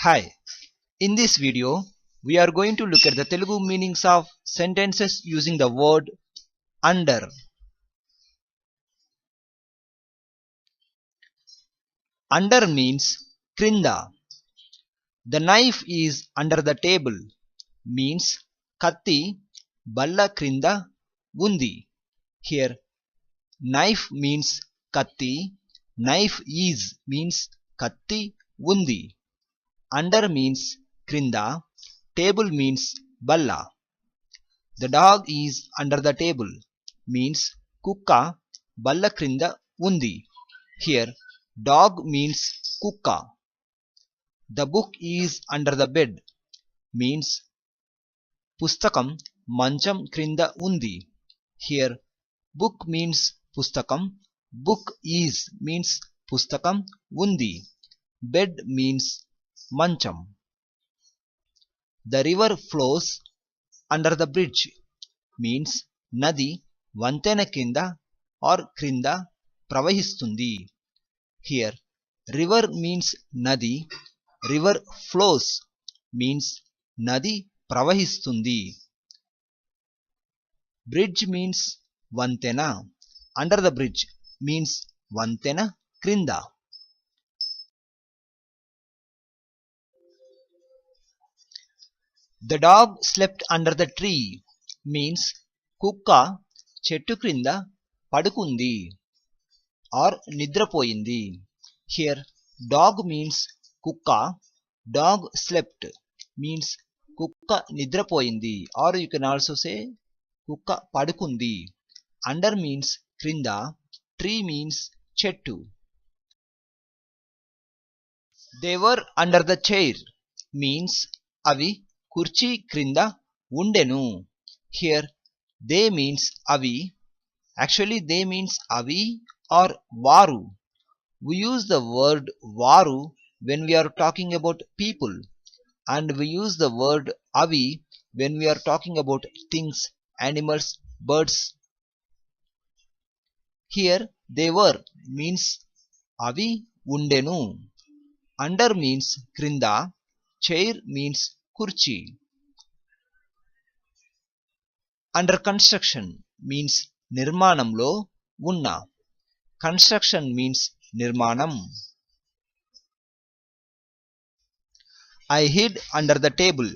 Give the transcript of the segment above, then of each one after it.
Hi, in this video we are going to look at the Telugu meanings of sentences using the word under. Under means krinda. The knife is under the table means katti balla krinda undi. Here knife means katti, knife is means katti undi. Under means krinda, table means balla. The dog is under the table means kukka balla krinda undi. Here dog means kukka. The book is under the bed means pustakam mancham krinda undi. Here book means pustakam, book is means pustakam undi. Bed means mancham. The river flows under the bridge means nadi vantena kinda or krinda pravahistundi. Here river means nadi, river flows means nadi pravahistundi. Bridge means vantena, under the bridge means vantena krinda. The dog slept under the tree means కుక్క చెట్టు క్రింద పడుకుంది or నిద్రపోయింది. Here dog means కుక్క, dog slept means కుక్క నిద్రపోయింది or you can also say కుక్క పడుకుంది. Under means క్రింద, tree means చెట్టు. They were under the chair means అవి కుర్చీ క్రింద ఉండెను. Here they means అవి, actually they means అవి or వారు. We use the word వారు when we are talking about people and we use the word avi when we are talking about things, animals, birds. Here they were means avi undenu. Under means krinda, chair means kurchi. Under construction means nirmanamlo unna. Construction means nirmanam. I hid under the table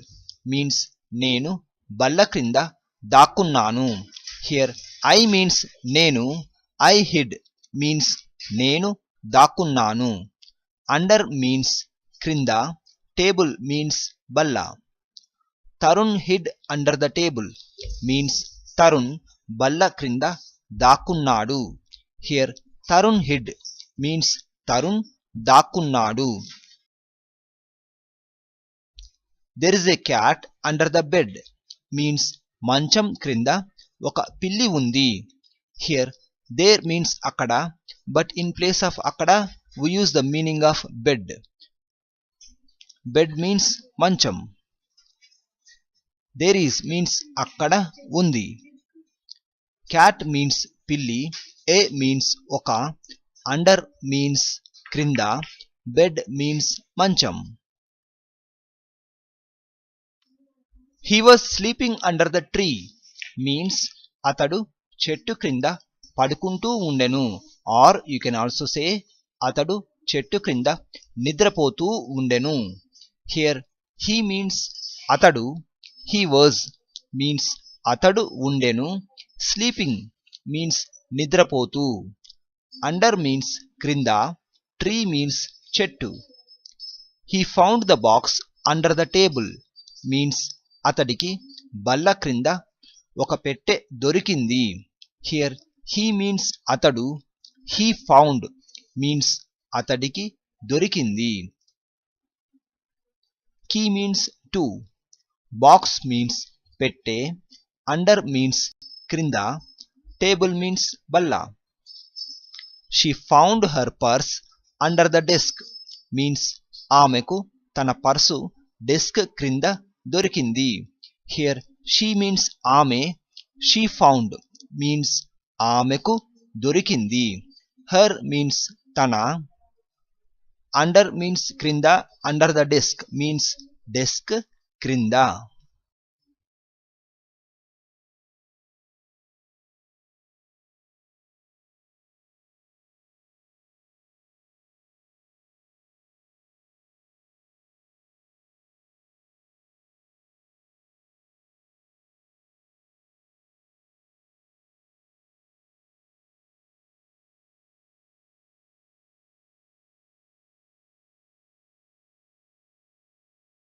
means నేను బల్ల క్రింద దాక్కున్నాను. Here I means నేను, I hid means నేను దాక్కున్నాను. Under means క్రింద, table means బల్ల. Tarun hid under the table means Tarun బల్ల క్రింద దాక్కున్నాడు. Here Tarun hid means Tarun దాక్కున్నాడు. There is a cat under the bed means మంచం క్రింద ఒక పిల్లి ఉంది. Here there means అక్కడ but in place of అక్కడ we use the meaning of bed. Bed means మంచం. There is means అక్కడ ఉంది. Cat means పిల్లి, a means ఒక, under means క్రింద, bed means మంచం. He was sleeping under the tree means అతడు చెట్టు క్రింద పడుకుంటూ ఉండెను or you can also say అతడు చెట్టు క్రింద నిద్రపోతూ ఉండెను. Here he means అతడు, he was means అతడు ఉండెను, sleeping means నిద్రపోతూ. Under means క్రింద, tree means చెట్టు. He found the box under the table means అతడికి బల్ల క్రింద ఒక పెట్టె దొరికింది. Here he means అతడు, he found means అతడికి దొరికింది. Key means two, box means పెట్టె, under means క్రింద, table means బల్ల. She found her purse under the desk means ఆమెకు తన పర్సు డెస్క్ క్రింద దొరికింది. Here she means ఆమె, she found means ఆమెకు దొరికింది. Her means తన, Under means crinda, under the desk means desk crinda.